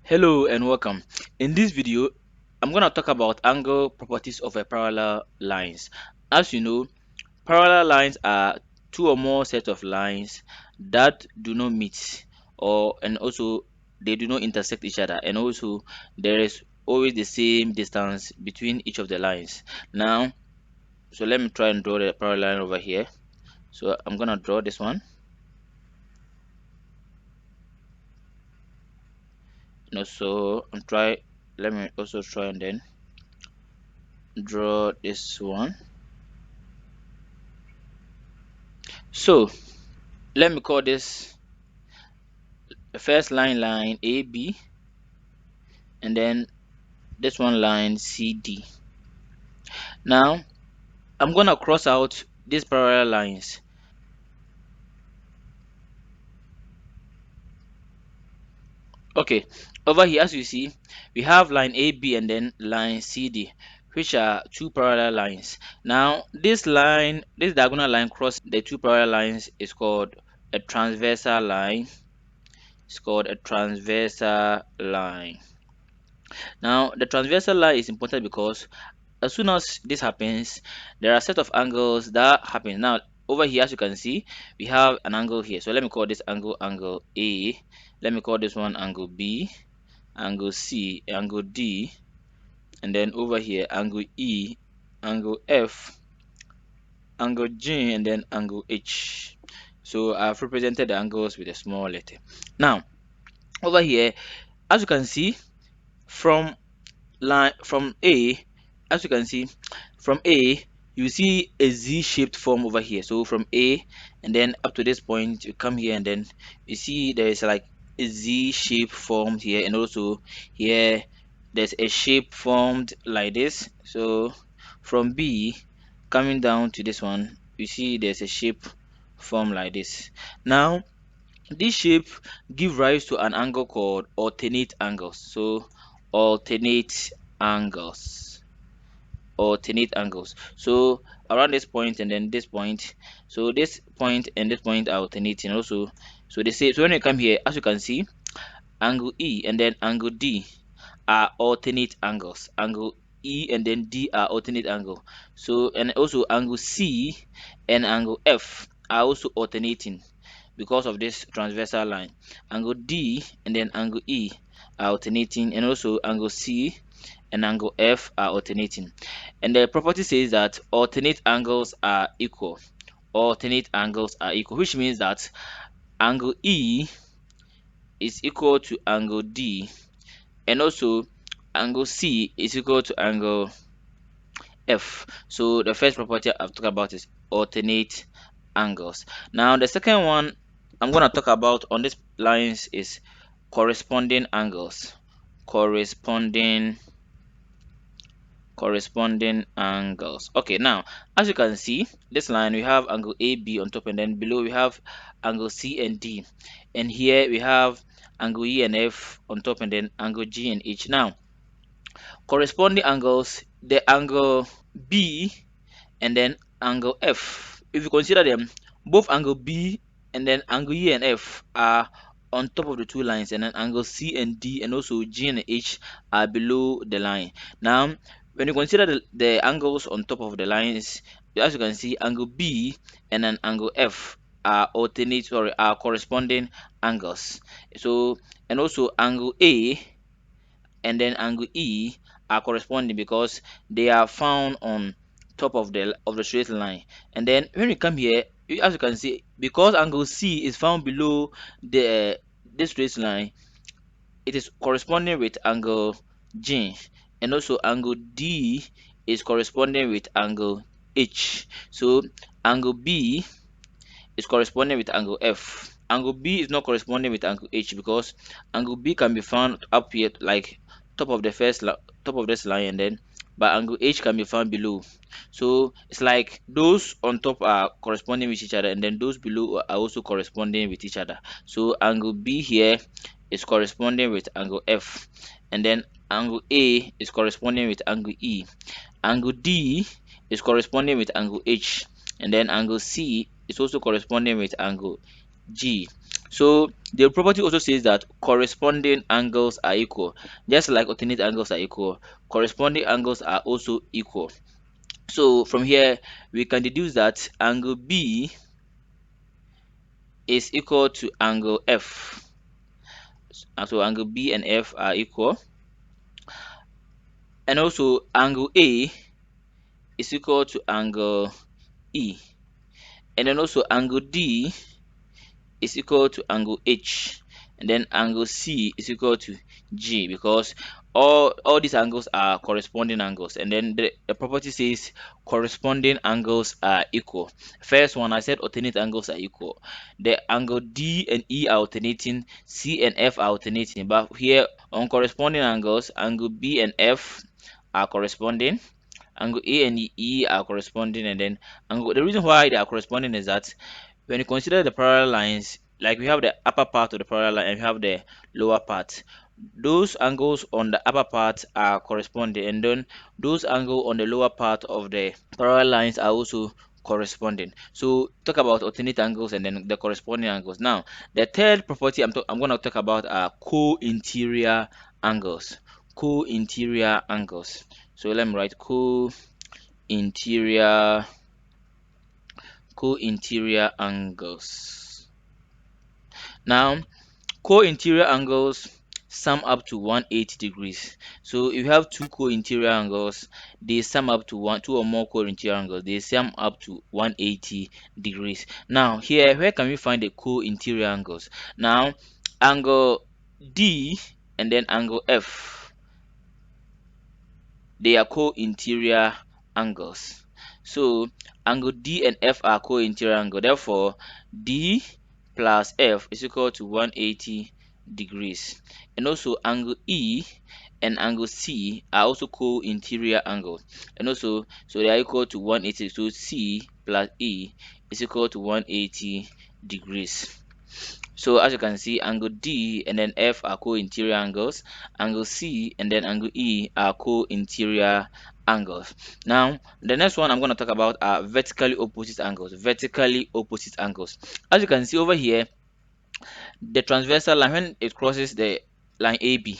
Hello and welcome. In this video, I'm going to talk about angle properties of a parallel lines. As you know, parallel lines are two or more sets of lines that do not meet and also they do not intersect each other, and also there is always the same distance between each of the lines. Now, so let me try and draw the parallel line over here. So I'm going to draw this one. So let me also try and then draw this one. So let me call this the first line AB, and then this one line CD. Now I'm gonna cross out these parallel lines. Okay, over here as you see, we have line AB and then line CD, which are two parallel lines. Now this diagonal line crossing the two parallel lines is called a transversal line. It's called a transversal line. Now the transversal line is important because as soon as this happens, there are a set of angles that happen. Now over here, as you can see, we have an angle here. So let me call this angle A. Let me call this one angle B, angle C, angle D, and then over here angle E, angle F, angle G, and then angle H. So I've represented the angles with a small letter. Now over here, as you can see, from from A, as you can see, from A you see a Z-shaped form over here. So from A and then up to this point, you come here and then you see there is like a Z-shape formed here, and also here there's a shape formed like this. So from B coming down to this one, you see there's a shape formed like this. Now this shape give rise to an angle called alternate angles. So alternate angles, alternate angles. So around this point and then this point, so this point and this point are alternating also. So they say, so when you come here, as you can see, angle E and then angle D are alternate angles. Angle E and then D are alternate angle. So and also angle C and angle F are also alternating because of this transversal line. Angle D and then angle E are alternating, and also angle C and angle F are alternating. And the property says that alternate angles are equal. Alternate angles are equal, which means that angle E is equal to angle D, and also angle C is equal to angle F. So the first property I've talked about is alternate angles. Now the second one I'm going to talk about on these lines is corresponding angles. Corresponding angles. Okay, now as you can see, this line we have angle AB on top, and then below we have angle C and D, and here we have angle E and F on top, and then angle G and H. Now corresponding angles, the angle B and then angle F, if you consider them, both angle B and then angle E and F are on top of the two lines, and then angle C and D and also G and H are below the line. Now when you consider the angles on top of the lines, as you can see, angle B and then angle F are alternate, sorry, are corresponding angles. So and also angle A and then angle E are corresponding because they are found on top of the straight line. And then when we come here, as you can see, because angle C is found below the this straight line, it is corresponding with angle G, and also angle D is corresponding with angle H. So angle B is corresponding with angle F. Angle B is not corresponding with angle H because angle B can be found up here, like top of the top of this line, and then but angle H can be found below. So it's like those on top are corresponding with each other, and then those below are also corresponding with each other. So angle B here is corresponding with angle F, and then angle A is corresponding with angle E. Angle D is corresponding with angle H, and then angle C is also corresponding with angle G. So the property also says that corresponding angles are equal. Just like alternate angles are equal, corresponding angles are also equal. So from here we can deduce that angle B is equal to angle F. And so angle B and F are equal, and also angle A is equal to angle E, and then also angle D is equal to angle H, and then angle C is equal to G, because all these angles are corresponding angles. And then the property says corresponding angles are equal. First one, I said alternate angles are equal. The angle D and E are alternating, C and F are alternating, but here on corresponding angles, angle B and F are corresponding, angle A and E are corresponding, and then the reason why they are corresponding is that when you consider the parallel lines, like we have the upper part of the parallel line and we have the lower part, those angles on the upper part are corresponding, and then those angles on the lower part of the parallel lines are also corresponding. So talk about alternate angles and then the corresponding angles. Now the third property I'm going to talk about are co-interior angles. Co-interior angles. So let me write co-interior co-interior angles. Now co-interior angles sum up to 180 degrees. So if you have two co-interior angles, they sum up to two or more co-interior angles, they sum up to 180 degrees. Now here, where can we find the co-interior angles? Now angle D and then angle F, they are co-interior angles. So angle D and F are co-interior angle. Therefore, D plus F is equal to 180 degrees. And also angle E and angle C are also co-interior angles. And also, so they are equal to 180. So C plus E is equal to 180 degrees. So as you can see, angle D and then F are co-interior angles, angle C and then angle E are co-interior angles. Now the next one I'm going to talk about are vertically opposite angles. Vertically opposite angles. As you can see over here, the transversal line, when it crosses the line AB,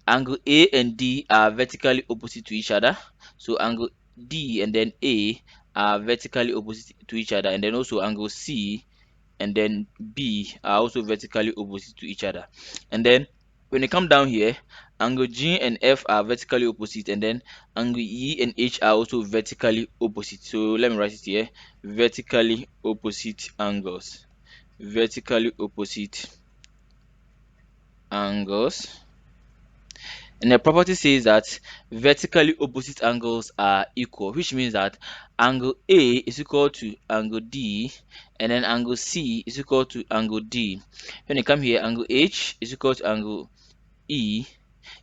angle A and D are vertically opposite to each other. So angle D and then A are vertically opposite to each other, and then also angle C and then B are also vertically opposite to each other. And then when you come down here, angle G and F are vertically opposite, and then angle E and H are also vertically opposite. So let me write it here: vertically opposite angles. Vertically opposite angles. And the property says that vertically opposite angles are equal, which means that angle A is equal to angle D, and then angle C is equal to angle D. When you come here, angle H is equal to angle E,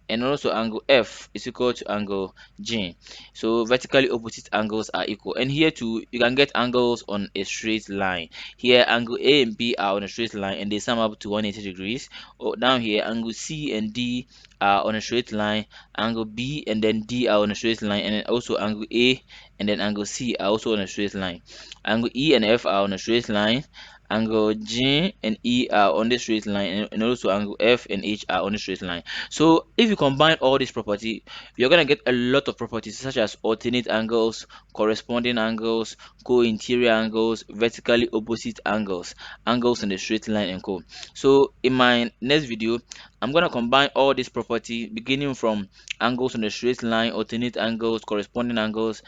and also angle F is equal to angle G. So vertically opposite angles are equal. And here too, you can get angles on a straight line. Here angle A and B are on a straight line and they sum up to 180 degrees. Or down here, angle C and D are on a straight line, angle B and then D are on a straight line, and then also angle A and then angle C are also on a straight line. Angle E and F are on a straight line, angle G and E are on the straight line, and also angle F and H are on the straight line. So if you combine all these properties, you're gonna get a lot of properties such as alternate angles, corresponding angles, co-interior angles, vertically opposite angles, angles in the straight line, and co. So in my next video, I'm gonna combine all these properties beginning from angles on the straight line, alternate angles, corresponding angles,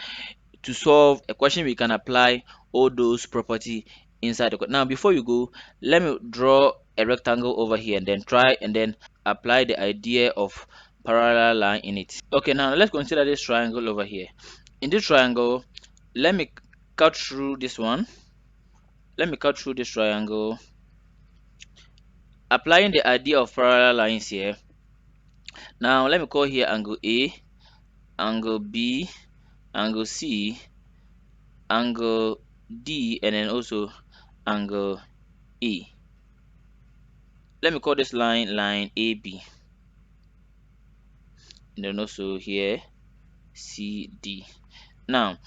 to solve a question we can apply all those property inside the code. Now before you go, let me draw a rectangle over here and then try and then apply the idea of parallel line in it. Okay, now let's consider this triangle over here. In this triangle, let me cut through this one. Let me cut through this triangle, applying the idea of parallel lines here. Now let me call here angle A, angle B, angle C, angle D, and then also angle E. Let me call this line AB, and then also here CD. Now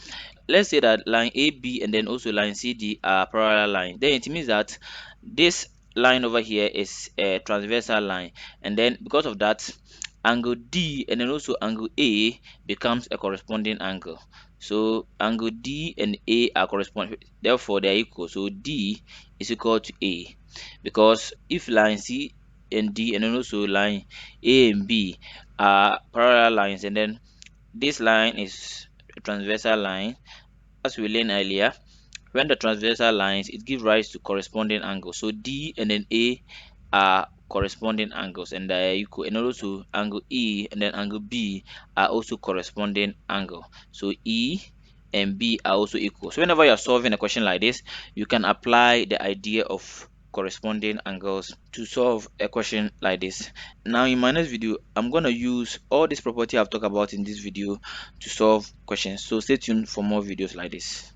let's say that line AB and then also line CD are parallel lines. Then it means that this line over here is a transversal line, and then because of that, angle D and then also angle A becomes a corresponding angle. So angle D and A are corresponding, therefore they are equal. So D is equal to A, because if line C and D and then also line A and B are parallel lines, and then this line is a transversal line, as we learned earlier, when the transversal lines, it gives rise to corresponding angles. So D and then A are corresponding angles and they are equal. And also angle E and then angle B are also corresponding angle. So E and B are also equal. So whenever you're solving a question like this, you can apply the idea of corresponding angles to solve a question like this. Now in my next video, I'm going to use all this property I've talked about in this video to solve questions. So stay tuned for more videos like this.